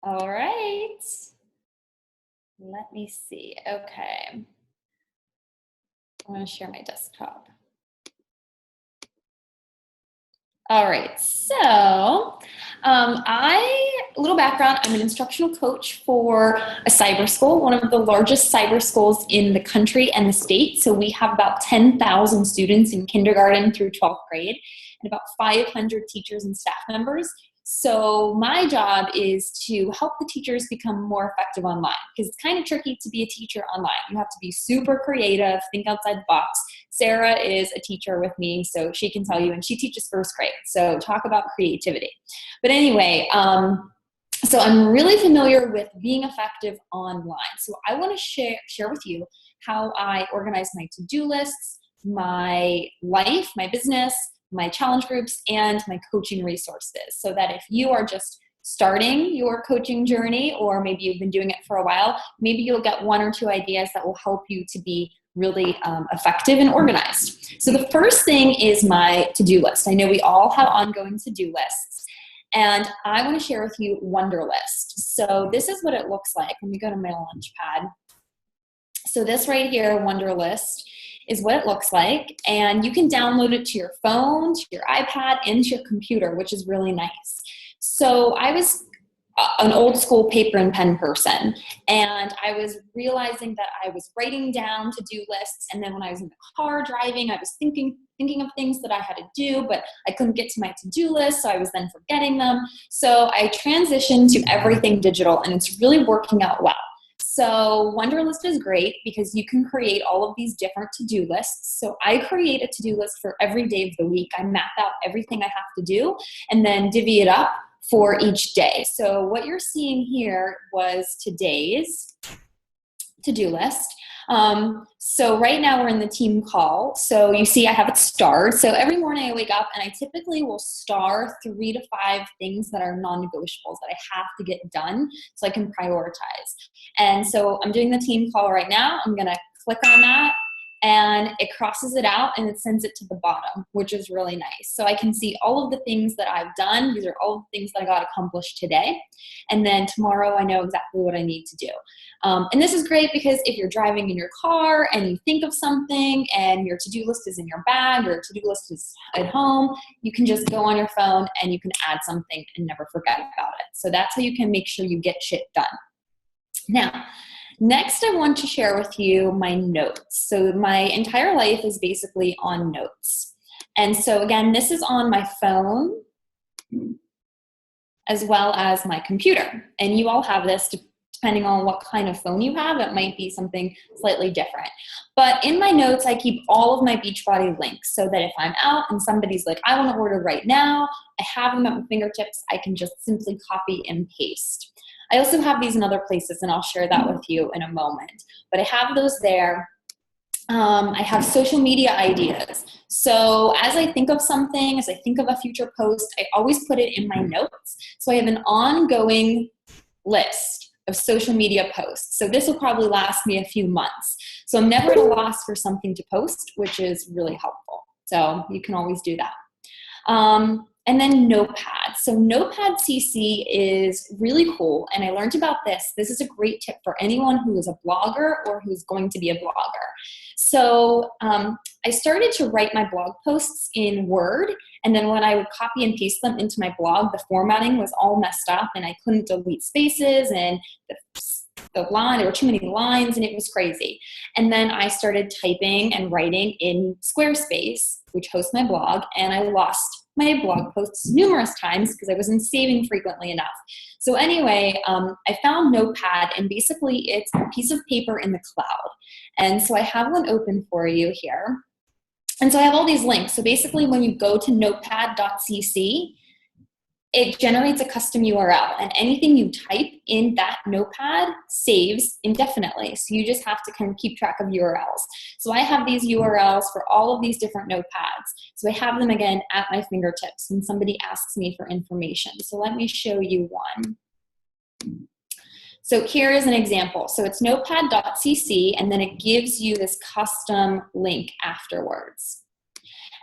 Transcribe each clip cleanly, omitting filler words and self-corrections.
All right. Let me see. Okay. I'm going to share my desktop. All right, so a little background, I'm an instructional coach for a cyber school, one of the largest cyber schools in the country and the state. So we have about 10,000 students in kindergarten through 12th grade and about 500 teachers and staff members. So my job is to help the teachers become more effective online because it's kind of tricky to be a teacher online. You have to be super creative, think outside the box. Sarah is a teacher with me, so she can tell you, and she teaches first grade. So talk about creativity. But anyway, so I'm really familiar with being effective online. So I want to share with you how I organize my to-do lists, my life, my business, my challenge groups, and my coaching resources, so that if you are just starting your coaching journey, or maybe you've been doing it for a while, maybe you'll get one or two ideas that will help you to be really effective and organized. So the first thing is my to-do list. I know we all have ongoing to-do lists, and I want to share with you Wunderlist. So this is what it looks like. Let me go to my launch pad. So this right here, Wunderlist, is what it looks like, and you can download it to your phone, to your iPad, and to your computer, which is really nice. So I was an old school paper and pen person, and I was realizing that I was writing down to-do lists, and then when I was in the car driving, I was thinking of things that I had to do, but I couldn't get to my to-do list, so I was then forgetting them. So I transitioned to everything digital, and it's really working out well. So Wunderlist is great because you can create all of these different to-do lists. So I create a to-do list for every day of the week. I map out everything I have to do and then divvy it up for each day. So what you're seeing here was today's to-do list. So right now we're in the team call. So you see I have it starred. So every morning I wake up and I typically will star 3 to 5 things that are non-negotiables that I have to get done so I can prioritize. And so I'm doing the team call right now. I'm going to click on that, and it crosses it out and it sends it to the bottom, which is really nice. So I can see all of the things that I've done. These are all of the things that I got accomplished today. And then tomorrow I know exactly what I need to do. And this is great because if you're driving in your car and you think of something and your to-do list is in your bag, or your to-do list is at home, you can just go on your phone and you can add something and never forget about it. So that's how you can make sure you get shit done. Now, next, I want to share with you my notes. So my entire life is basically on notes. And so again, this is on my phone as well as my computer. And you all have this depending on what kind of phone you have. It might be something slightly different. But in my notes, I keep all of my Beachbody links so that if I'm out and somebody's like, I want to order right now, I have them at my fingertips. I can just simply copy and paste. I also have these in other places, and I'll share that with you in a moment. But I have those there. I have social media ideas. So as I think of something, as I think of a future post, I always put it in my notes. So I have an ongoing list of social media posts. So this will probably last me a few months. So I'm never at a loss for something to post, which is really helpful. So you can always do that. And then Notepad. So Notepad CC is really cool, and I learned about this. This is a great tip for anyone who is a blogger or who's going to be a blogger. So I started to write my blog posts in Word, and then when I would copy and paste them into my blog, the formatting was all messed up, and I couldn't delete spaces, and there were too many lines, and it was crazy. And then I started typing and writing in Squarespace, which hosts my blog, and I lost my blog posts numerous times because I wasn't saving frequently enough. So anyway, I found Notepad, and basically it's a piece of paper in the cloud. And so I have one open for you here. And so I have all these links. So basically when you go to notepad.cc, it generates a custom URL, and anything you type in that notepad saves indefinitely. So you just have to kind of keep track of URLs. So I have these URLs for all of these different notepads. So I have them again at my fingertips when somebody asks me for information. So let me show you one. So here is an example. So it's notepad.cc, and then it gives you this custom link afterwards.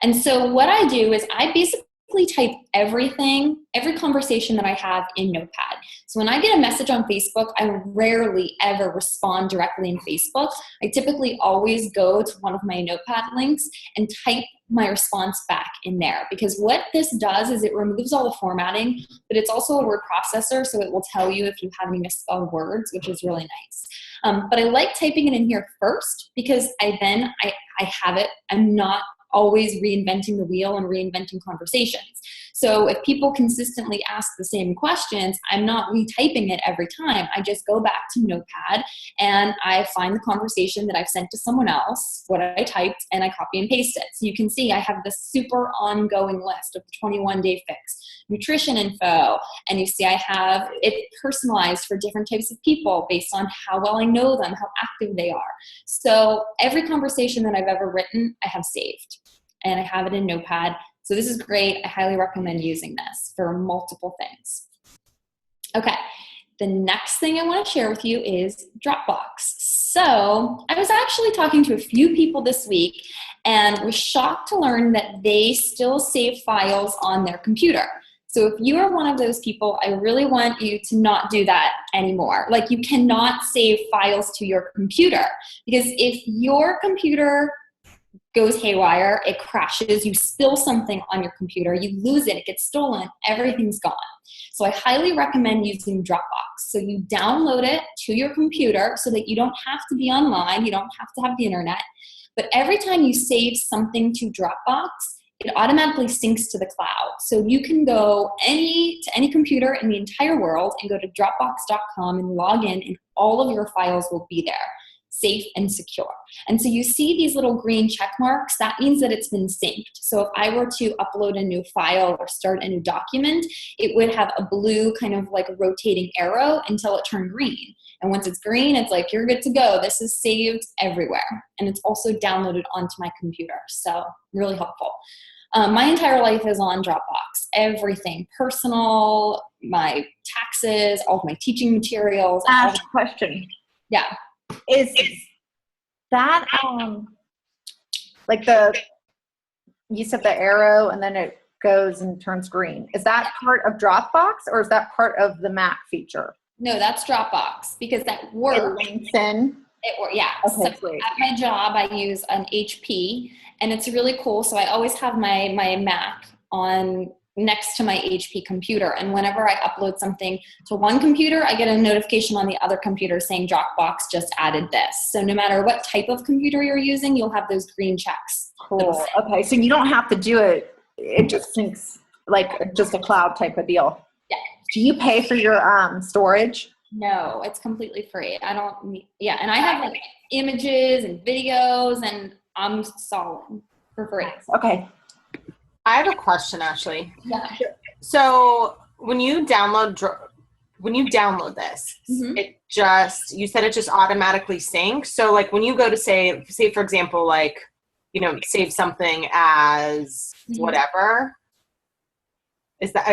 And so what I do is I basically type every conversation that I have in Notepad. So when I get a message on Facebook, I rarely ever respond directly in Facebook. I typically always go to one of my Notepad links and type my response back in there, because what this does is it removes all the formatting, but it's also a word processor, so it will tell you if you have any misspelled words, which is really nice. But I like typing it in here first, because I have it. I'm not always reinventing the wheel and reinventing conversations. So if people consistently ask the same questions, I'm not retyping it every time. I just go back to Notepad and I find the conversation that I've sent to someone else, what I typed, and I copy and paste it. So you can see I have this super ongoing list of the 21-day fix, nutrition info, and you see I have it personalized for different types of people based on how well I know them, how active they are. So every conversation that I've ever written, I have saved, and I have it in Notepad. So this is great. I highly recommend using this for multiple things. Okay, the next thing I want to share with you is Dropbox. So I was actually talking to a few people this week and was shocked to learn that they still save files on their computer. So if you are one of those people, I really want you to not do that anymore. Like, you cannot save files to your computer, because if your computer goes haywire, it crashes, you spill something on your computer, you lose it, it gets stolen, everything's gone. So I highly recommend using Dropbox. So you download it to your computer so that you don't have to be online, you don't have to have the internet, but every time you save something to Dropbox, it automatically syncs to the cloud. So you can go to any computer in the entire world and go to dropbox.com and log in, and all of your files will be there, safe and secure. And so you see these little green check marks, that means that it's been synced. So if I were to upload a new file or start a new document, it would have a blue kind of like rotating arrow until it turned green. And once it's green, it's like, you're good to go. This is saved everywhere. And it's also downloaded onto my computer. So really helpful. My entire life is on Dropbox. Everything, personal, my taxes, all of my teaching materials. Question. Yeah. Is that like you said the arrow and then it goes and turns green? Is that part of Dropbox, or is that part of the Mac feature? No, that's Dropbox, because that works. It links in. Yeah. Okay, so great. At my job, I use an HP, and it's really cool. So I always have my Mac on next to my HP computer, and whenever I upload something to one computer, I get a notification on the other computer saying Dropbox just added this. So no matter what type of computer you're using, you'll have those green checks. Cool. Okay, so you don't have to do it. It just syncs, like just a cloud type of deal. Yeah. Do you pay for your storage? No, it's completely free. I don't need, and I have like images and videos, and I'm solid for free. Okay. I have a question, actually. Yeah. So when you download this, Mhm. you said it just automatically syncs. So like when you go to say for example, like, save something as whatever, is that,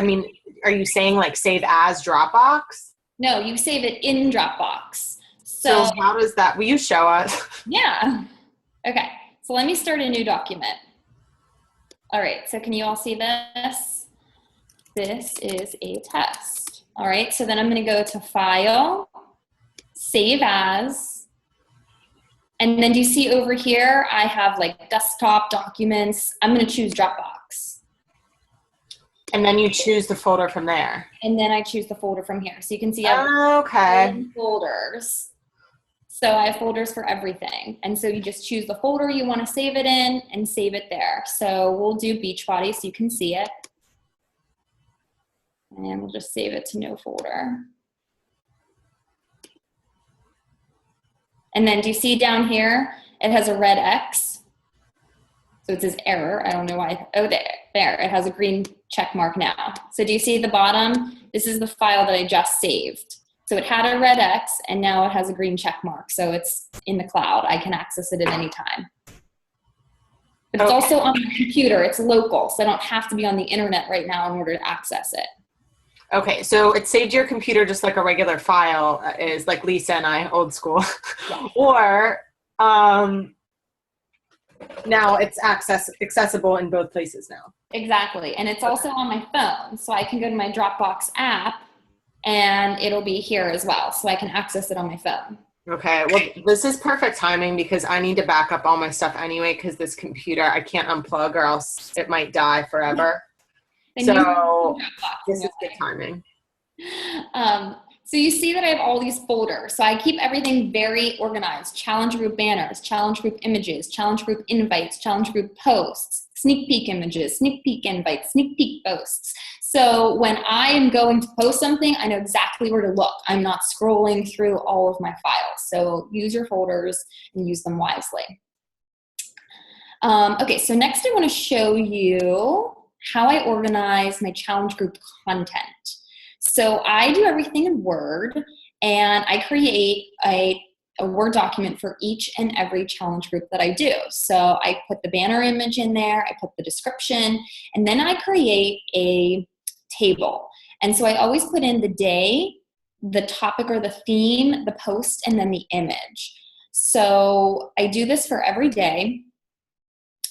are you saying like save as Dropbox? No, you save it in Dropbox. So how does that, will you show us? Yeah. Okay. So let me start a new document. All right. So can you all see this? This is a test. All right. So then I'm going to go to File, Save As. And then do you see over here, I have like desktop documents. I'm going to choose Dropbox. And then you choose the folder from there. And then I choose the folder from here. So you can see I have folders. So I have folders for everything. And so you just choose the folder you want to save it in and save it there. So we'll do Beachbody so you can see it. And we'll just save it to no folder. And then do you see down here, it has a red X. So it says error. I don't know why. Oh, there. It has a green check mark now. So do you see at the bottom? This is the file that I just saved. So it had a red X, and now it has a green check mark. So it's in the cloud. I can access it at any time. But it's also on my computer. It's local, so I don't have to be on the internet right now in order to access it. Okay, so it's saved to your computer just like a regular file is, like Lisa and I, old school. Yeah. Or now it's accessible in both places now. Exactly. And it's also on my phone. So I can go to my Dropbox app and it'll be here as well. So I can access it on my phone. Okay, well, this is perfect timing because I need to back up all my stuff anyway because this computer, I can't unplug or else it might die forever. Then So Dropbox. this is good timing. So you see that I have all these folders. So I keep everything very organized. Challenge group banners, challenge group images, challenge group invites, challenge group posts, sneak peek images, sneak peek invites, sneak peek posts. So when I am going to post something, I know exactly where to look. I'm not scrolling through all of my files. So use your folders and use them wisely. Okay, so next I want to show you how I organize my challenge group content. So I do everything in Word, and I create a Word document for each and every challenge group that I do. So I put the banner image in there, I put the description, and then I create a table. And so I always put in the day, the topic or the theme, the post, and then the image. So I do this for every day.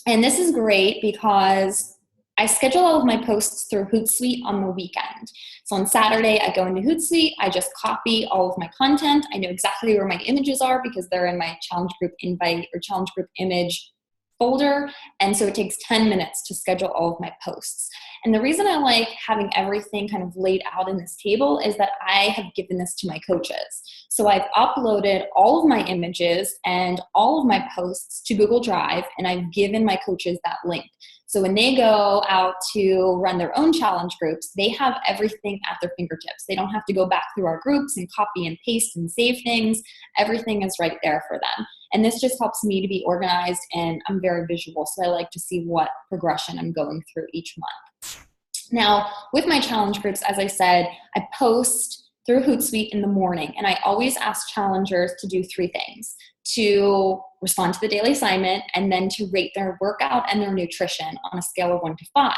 And this is great because I schedule all of my posts through Hootsuite on the weekend. So on Saturday, I go into Hootsuite, I just copy all of my content. I know exactly where my images are because they're in my challenge group invite or challenge group image folder. And so it takes 10 minutes to schedule all of my posts. And the reason I like having everything kind of laid out in this table is that I have given this to my coaches. So I've uploaded all of my images and all of my posts to Google Drive, and I've given my coaches that link. So when they go out to run their own challenge groups, they have everything at their fingertips. They don't have to go back through our groups and copy and paste and save things. Everything is right there for them. And this just helps me to be organized, and I'm very visual, so I like to see what progression I'm going through each month. Now, with my challenge groups, as I said, I post through Hootsuite in the morning, and I always ask challengers to do 3 things: to respond to the daily assignment, and then to rate their workout and their nutrition on a scale of 1 to 5.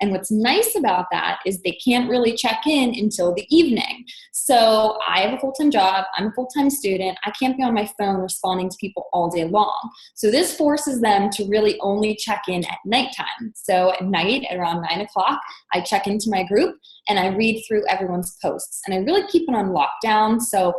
And what's nice about that is they can't really check in until the evening. So I have a full-time job, I'm a full-time student, I can't be on my phone responding to people all day long. So this forces them to really only check in at nighttime. So at night, at around 9 o'clock, I check into my group and I read through everyone's posts. And I really keep it on lockdown. So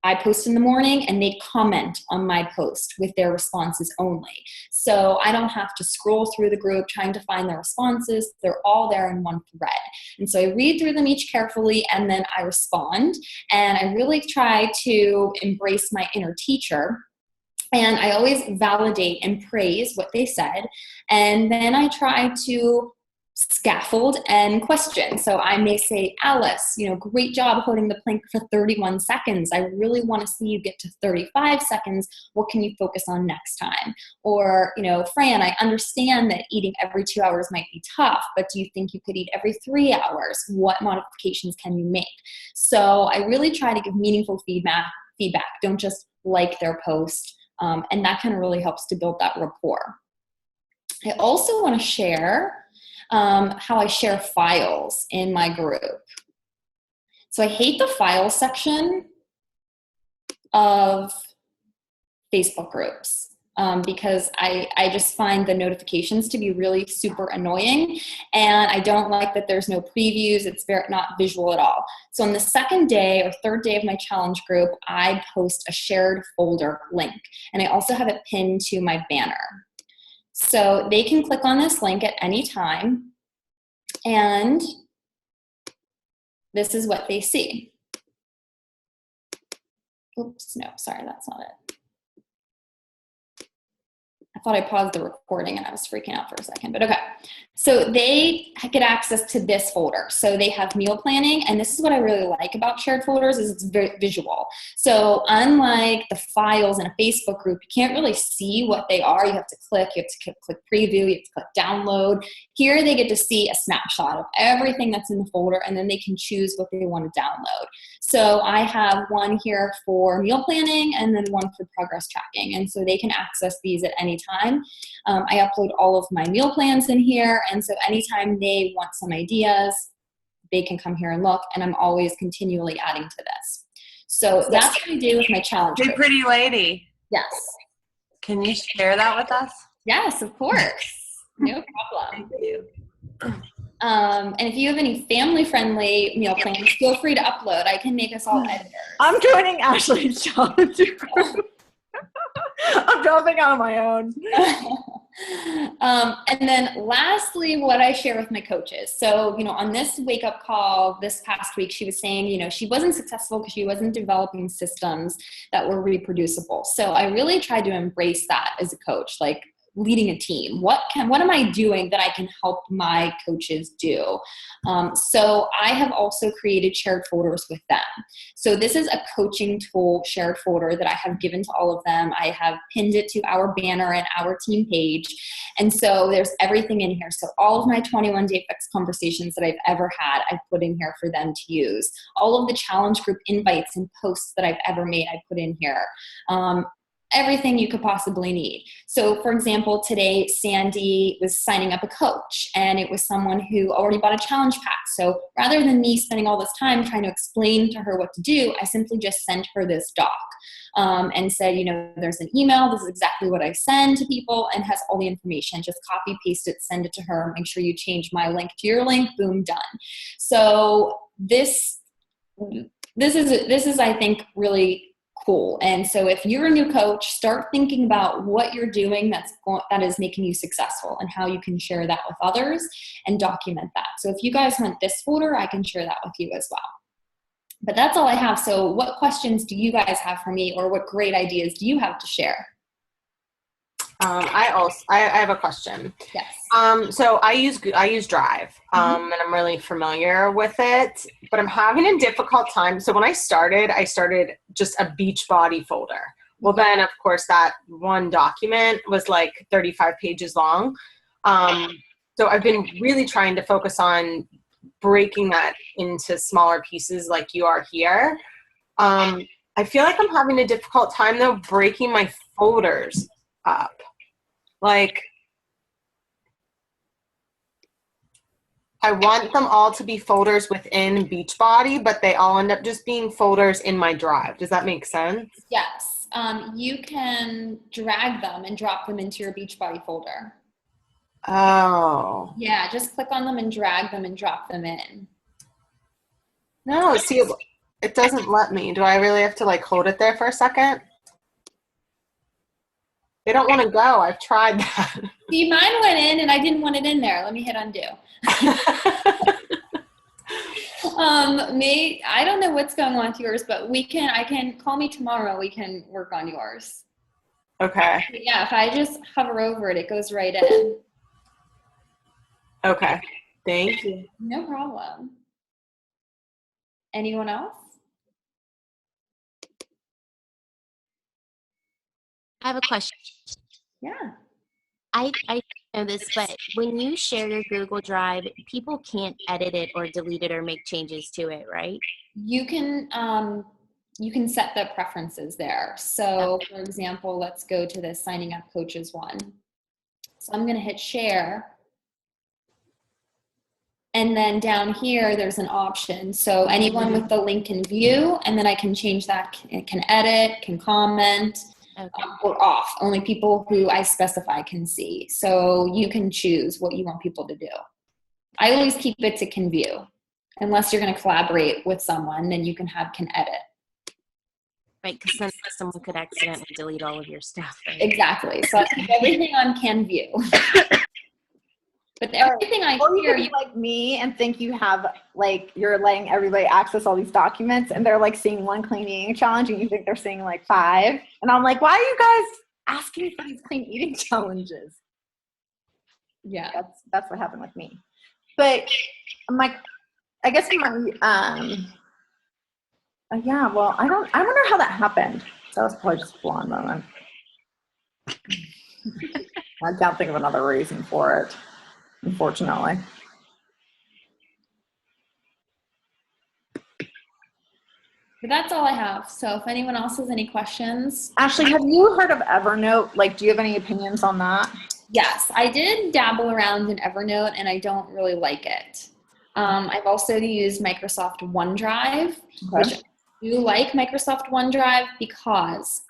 I post in the morning and they comment on my post with their responses only. So I don't have to scroll through the group trying to find their responses. They're all there in one thread. And so I read through them each carefully and then I respond. And I really try to embrace my inner teacher. And I always validate and praise what they said. And then I try to scaffold and question. So I may say, Alice, great job holding the plank for 31 seconds. I really want to see you get to 35 seconds. What can you focus on next time? Or, Fran, I understand that eating every 2 hours might be tough, but do you think you could eat every 3 hours? What modifications can you make? So I really try to give meaningful feedback. Don't just like their post. And that kind of really helps to build that rapport. I also want to share how I share files in my group. So I hate the file section of Facebook groups because I just find the notifications to be really super annoying, and I don't like that there's no previews. It's not visual at all. So on the second day or third day of my challenge group, I post a shared folder link, and I also have it pinned to my banner. So they can click on this link at any time, and this is what they see. Oops, no, sorry, that's not it. I thought I paused the recording and I was freaking out for a second, but okay. So they get access to this folder. So they have meal planning, and this is what I really like about shared folders is it's very visual. So unlike the files in a Facebook group, you can't really see what they are. You have to click preview, you have to click download. Here they get to see a snapshot of everything that's in the folder, and then they can choose what they want to download. So I have one here for meal planning and then one for progress tracking. And so they can access these at any time. I upload all of my meal plans in here. And so anytime they want some ideas, they can come here and look. And I'm always continually adding to this. So that's what I do with my challenge. Hey, pretty lady. Yes. Can you share that with us? Yes, of course. No problem. Thank you. And if you have any family-friendly meal plans, feel free to upload. I can make us all editors. I'm joining Ashley's challenge group. I'm dropping out on my own. And then lastly, what I share with my coaches. So, on this wake up call this past week, she was saying, she wasn't successful because she wasn't developing systems that were reproducible. So I really tried to embrace that as a coach, like leading a team. What am I doing that I can help my coaches do? So I have also created shared folders with them. So this is a coaching tool shared folder that I have given to all of them. I have pinned it to our banner and our team page. And so there's everything in here. So all of my 21 Day Fix conversations that I've ever had, I've put in here for them to use. All of the challenge group invites and posts that I've ever made, I put in here. Everything you could possibly need. So for example, today Sandy was signing up a coach, and it was someone who already bought a challenge pack. So rather than me spending all this time trying to explain to her what to do, I simply just sent her this doc and said, there's an email. This is exactly what I send to people and has all the information. Just copy, paste it, send it to her. Make sure you change my link to your link. Boom, done. So this is I think really cool. And so if you're a new coach, start thinking about what you're doing that is making you successful and how you can share that with others and document that. So if you guys want this folder, I can share that with you as well. But that's all I have. So what questions do you guys have for me, or what great ideas do you have to share? I have a question. Yes. So I use Drive, and I'm really familiar with it, but I'm having a difficult time. So when I started just a Beachbody folder. Well, then of course that one document was like 35 pages long. So I've been really trying to focus on breaking that into smaller pieces like you are here. I feel like I'm having a difficult time though breaking my folders up. Like, I want them all to be folders within Beachbody, but they all end up just being folders in my Drive. Does that make sense? Yes. You can drag them and drop them into your Beachbody folder. Oh. Yeah, just click on them and drag them and drop them in. No, see, it doesn't let me. Do I really have to like hold it there for a second? They don't want to go. I've tried that. See, mine went in and I didn't want it in there. Let me hit undo. I don't know what's going on with yours, but I can call me tomorrow. We can work on yours. Okay. But yeah, if I just hover over it, it goes right in. Okay. Thank you. No problem. Anyone else? I have a question. Yeah. I know this, but when you share your Google Drive, people can't edit it or delete it or make changes to it, right? You can set the preferences there. So for example, let's go to the signing up coaches one. So I'm going to hit share. And then down here, there's an option. So anyone with the link can view, and then I can change that, can edit, can comment, or off. Only people who I specify can see. So you can choose what you want people to do. I always keep it to can view. Unless you're going to collaborate with someone, then you can edit. Right, because then someone could accidentally delete all of your stuff. Right? Exactly. So I keep everything on can view. But everything I or hear, you could be like me and think you have like you're letting everybody access all these documents, and they're like seeing one clean eating challenge, and you think they're seeing like 5. And I'm like, why are you guys asking for these clean eating challenges? yeah. That's what happened with me. But I'm like, I guess yeah. Well, I wonder how that happened. That was probably just a blonde moment. I can't think of another reason for it, unfortunately. But that's all I have. So if anyone else has any questions. Ashley, have you heard of Evernote? Like, do you have any opinions on that? Yes, I did dabble around in Evernote and I don't really like it. I've also used Microsoft OneDrive, which I do like Microsoft OneDrive because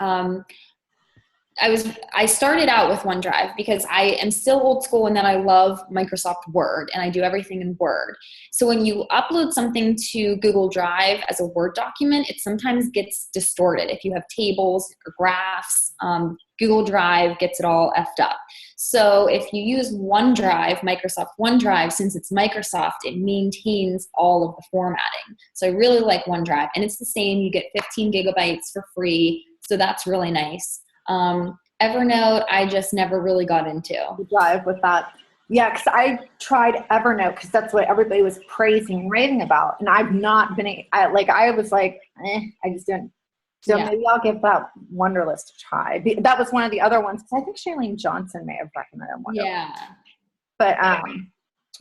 I started out with OneDrive because I am still old school and then I love Microsoft Word and I do everything in Word. So when you upload something to Google Drive as a Word document, it sometimes gets distorted. If you have tables or graphs, Google Drive gets it all effed up. So if you use OneDrive, Microsoft OneDrive, since it's Microsoft, it maintains all of the formatting. So I really like OneDrive, and it's the same. You get 15 gigabytes for free. So that's really nice. Evernote, I just never really got into. Drive with that. Yeah, because I tried Evernote because that's what everybody was praising and raving about. And I've not been, I was like, I just didn't. So maybe I'll give that Wunderlist a try. That was one of the other ones. I think Shailene Johnson may have recommended Wunderlist. Yeah. But,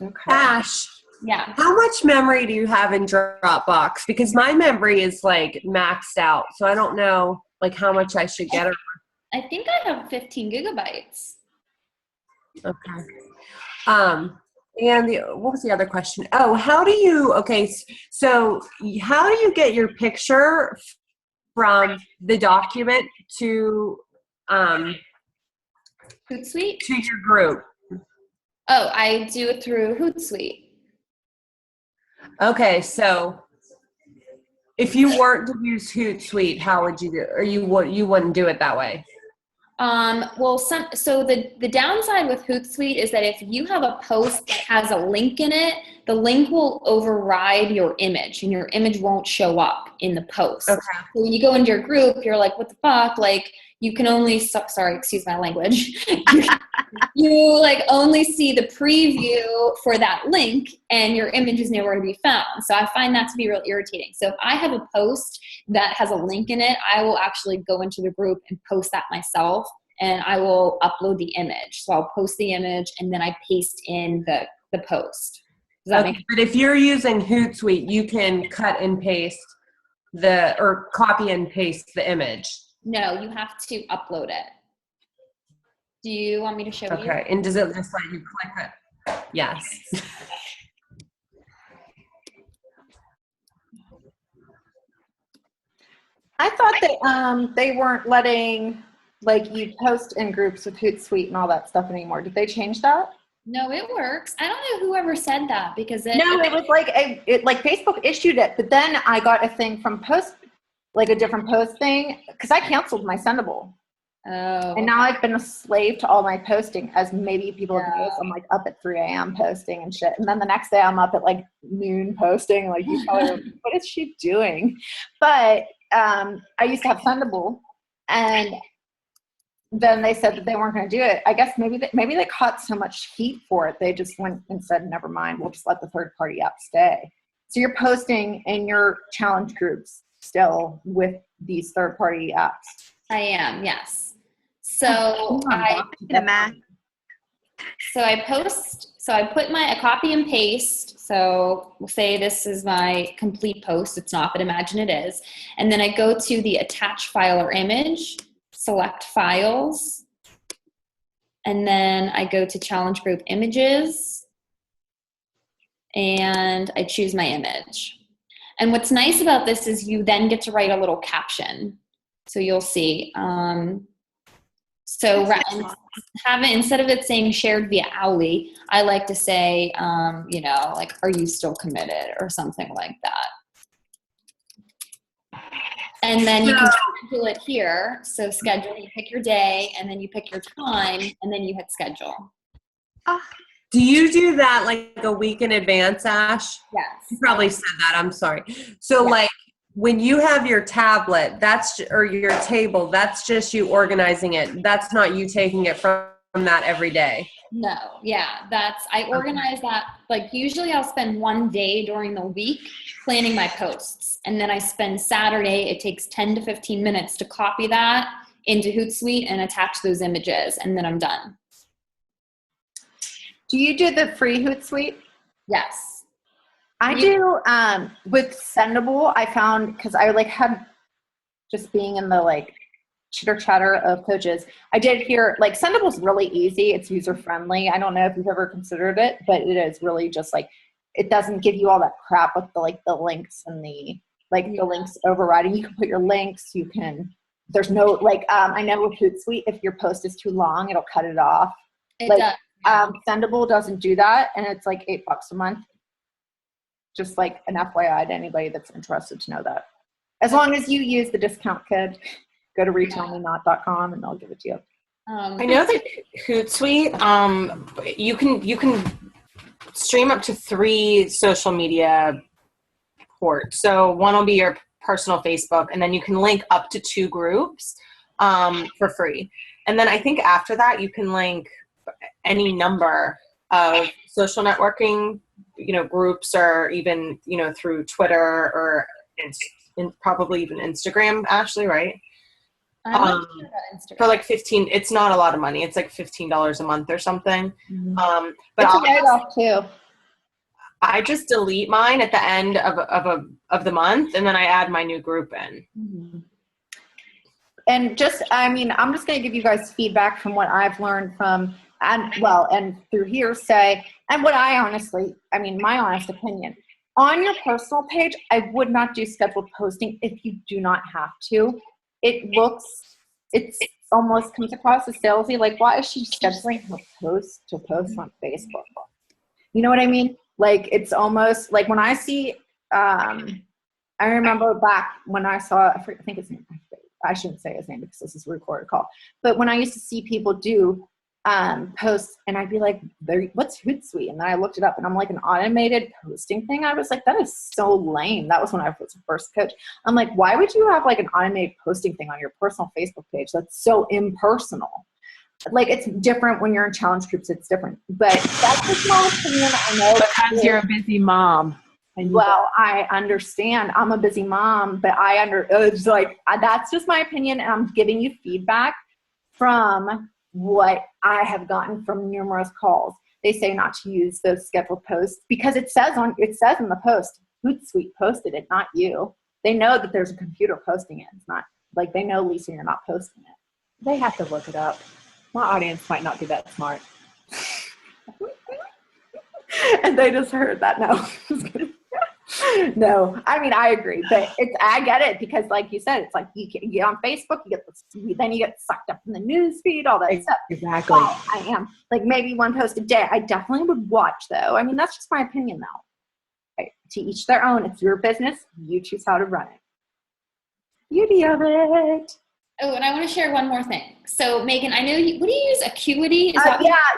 okay. Ash, Yeah. how much memory do you have in Dropbox? Because my memory is like maxed out. So I don't know like how much I should get. I think I have 15 gigabytes. Okay. And what was the other question? Oh, how do you, so how do you get your picture from the document to Hootsuite? to your group? Oh, I do it through Hootsuite. Okay, so if you weren't to use Hootsuite, how would you do it? Or you wouldn't do it that way? Well, so the downside with Hootsuite is that if you have a post that has a link in it, the link will override your image and your image won't show up in the post. Okay. So when you go into your group, you're like, what the fuck? Like, you can only, sorry, excuse my language. You like only see the preview for that link and your image is nowhere to be found. So I find that to be real irritating. So if I have a post that has a link in it, I will actually go into the group and post that myself and I will upload the image. So I'll post the image and then I paste in the post. Does that make sense? But if you're using Hootsuite, you can cut and paste or copy and paste the image. No, you have to upload it. Do you want me to show you? Okay, and does it just let you click it? Yes. I thought that they weren't letting like you post in groups with Hootsuite and all that stuff anymore. Did they change that? No, it works. I don't know whoever said that because it was like like Facebook issued it, but then I got a thing from Post, like a different Post thing, because I canceled my Sendable. Oh. And now I've been a slave to all my posting, as maybe people have noticed. I'm like up at 3 a.m. posting and shit. And then the next day I'm up at like noon posting. Like, you probably, what is she doing? But I used to have Sendable, and then they said that they weren't going to do it. I guess maybe they caught so much heat for it, they just went and said, never mind, we'll just let the third-party app stay. So you're posting in your challenge groups still with these third-party apps. I am, yes. So I copy and paste. So we'll say this is my complete post. It's not, but imagine it is. And then I go to the attach file or image, select files, and then I go to challenge group images, and I choose my image. And what's nice about this is you then get to write a little caption. So you'll see. Instead of it saying shared via Owly, I like to say, like, are you still committed or something like that. And then you can schedule it here. So schedule, you pick your day, and then you pick your time, and then you hit schedule. Do you do that like a week in advance, Ash? Yes. You probably said that. I'm sorry. So like when you have your tablet, or your table, that's just you organizing it. That's not you taking it from that every day. No, yeah, I organize that. Like usually I'll spend one day during the week planning my posts. And then I spend Saturday, it takes 10 to 15 minutes to copy that into Hootsuite and attach those images. And then I'm done. Do you do the free Hootsuite? Yes. I do with Sendable. I found, because I like had just being in the like chitter chatter of coaches, I did hear like Sendable's really easy. It's user friendly. I don't know if you've ever considered it, but it is really just like, it doesn't give you all that crap with the links and the links overriding. You can put your links, you can there's no, like, I know with Hootsuite, if your post is too long, it'll cut it off. It Like, does. Sendable doesn't do that, and it's like $8 a month. Just like an FYI to anybody that's interested to know that. As long as you use the discount code, go to retailmenot.com and they'll give it to you. I know that Hootsuite, you can stream up to 3 social media ports. So one will be your personal Facebook, and then you can link up to 2 groups for free. And then I think after that, you can link any number of social networking, groups, or even, through Twitter or probably even Instagram, Ashley, right? I'm not sure about Instagram. For like 15, it's not a lot of money. It's like $15 a month or something. But It's a write-off too. I just delete mine at the end of the month, and then I add my new group in. And I'm just going to give you guys feedback from what I've learned from, and through hearsay, and what my honest opinion. On your personal page, I would not do scheduled posting if you do not have to. It's almost comes across as salesy. Like, why is she scheduling her post to post on Facebook? You know what I mean? Like, it's almost like when I see, I remember back when I saw, I think his name, I shouldn't say his name because this is a recorded call, but when I used to see people do posts, and I'd be like, what's Hootsuite? And then I looked it up, and I'm like, an automated posting thing. I was like, that is so lame. That was when I was a first coach. I'm like, why would you have like an automated posting thing on your personal Facebook page? That's so impersonal. Like, it's different when you're in challenge groups. It's different, but that's just my opinion. I know because you're a busy mom. Well, I understand. I'm a busy mom, but it's like, that's just my opinion, and I'm giving you feedback from what I have gotten from numerous calls. They say not to use those scheduled posts because it says in the post, Hootsuite posted it, not you. They know that there's a computer posting it. It's not like they know, Lisa, you're not posting it. They have to look it up. My audience might not be that smart. And they just heard that. No, I agree, but I get it because, like you said, it's like you get on Facebook, then you get sucked up in the news feed, all that stuff. Exactly. Well, I am like maybe one post a day. I definitely would watch, though. That's just my opinion, though. Right. To each their own. It's your business. You choose how to run it. Beauty of it. Oh, and I want to share one more thing. So, Megan, I know what do you use? Acuity?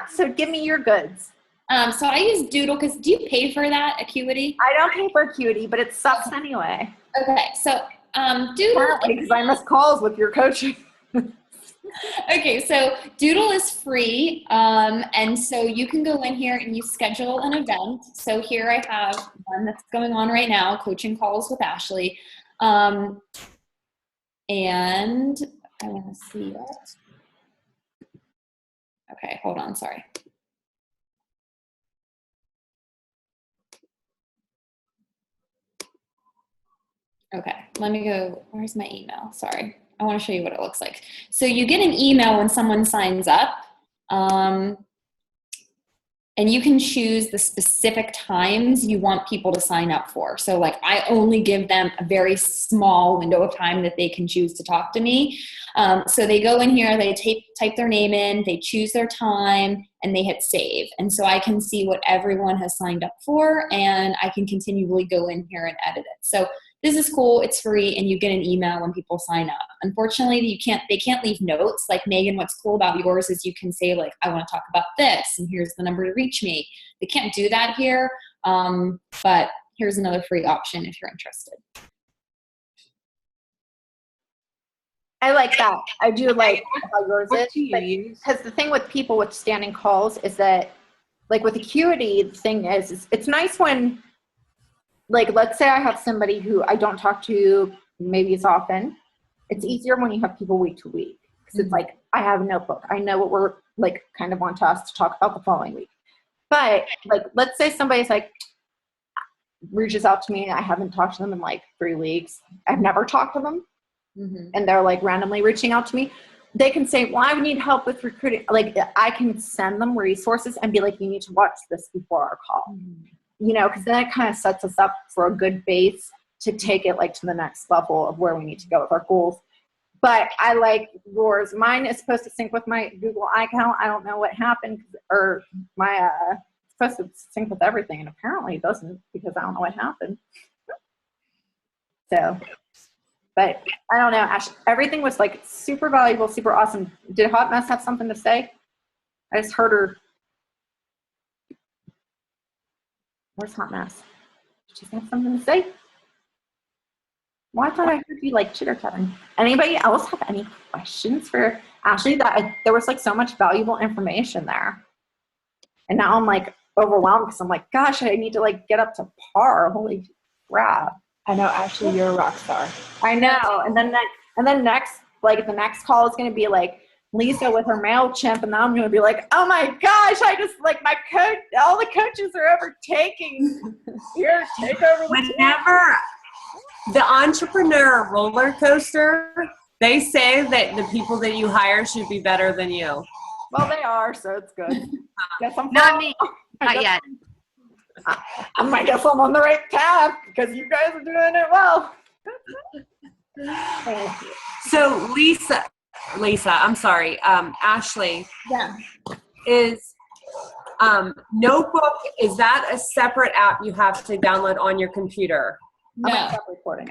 So give me your goods. So I use Doodle because do you pay for that, Acuity? I don't pay for Acuity, but it sucks anyway. Okay, so Doodle. Because I miss calls with your coaching. Okay, so Doodle is free, and so you can go in here and you schedule an event. So here I have one that's going on right now, coaching calls with Ashley, and I want to see it. Okay, hold on, sorry. Okay, let me go, where's my email? Sorry, I want to show you what it looks like. So you get an email when someone signs up, and you can choose the specific times you want people to sign up for. So like I only give them a very small window of time that they can choose to talk to me. So they go in here, they type their name in, they choose their time, and they hit save. And so I can see what everyone has signed up for, and I can continually go in here and edit it. So this is cool, it's free, and you get an email when people sign up. Unfortunately, they can't leave notes. Like Megan, what's cool about yours is you can say like, I want to talk about this, and here's the number to reach me. They can't do that here, but here's another free option if you're interested. I like that. I do like how yours What do you is. use? Because the thing with people with standing calls is that, like with Acuity, the thing is it's nice when, like, let's say I have somebody who I don't talk to maybe as often. It's easier when you have people week to week. Because it's like, I have a notebook. I know what we're, like, kind of on task to talk about the following week. But, like, let's say somebody's, like, reaches out to me. I haven't talked to them in, like, 3 weeks. I've never talked to them. Mm-hmm. And they're, like, randomly reaching out to me. They can say, well, I need help with recruiting. Like, I can send them resources and be like, you need to watch this before our call. Mm-hmm. You know, because then it kind of sets us up for a good base to take it like to the next level of where we need to go with our goals. but I like yours. Mine is supposed to sync with my Google account. I don't know what happened, or my it's supposed to sync with everything, and apparently it doesn't because I don't know what happened. So, but I don't know. Ash, everything was like super valuable, super awesome. Did Hot Mess have something to say? I just heard her. Where's Hot Mess? Did she have something to say? Well, I thought I heard you like chitter chattering. Anybody else have any questions for Ashley? There was like so much valuable information there, and now I'm like overwhelmed because I'm like, gosh, I need to like get up to par. Holy crap! I know, Ashley, you're a rock star. I know. And then next, like the next call is going to be like Lisa with her MailChimp, and then I'm going to be like, oh my gosh, I just like my coach. All the coaches are overtaking. Here, take over. Whenever the entrepreneur roller coaster, they say that the people that you hire should be better than you. Well, they are, so it's good. Guess I'm Not me. Not yet. I guess I'm on the right path because you guys are doing it well. So Lisa, I'm sorry, Ashley, Yeah. is Notebook, is that a separate app you have to download on your computer? I'm No. gonna stop recording.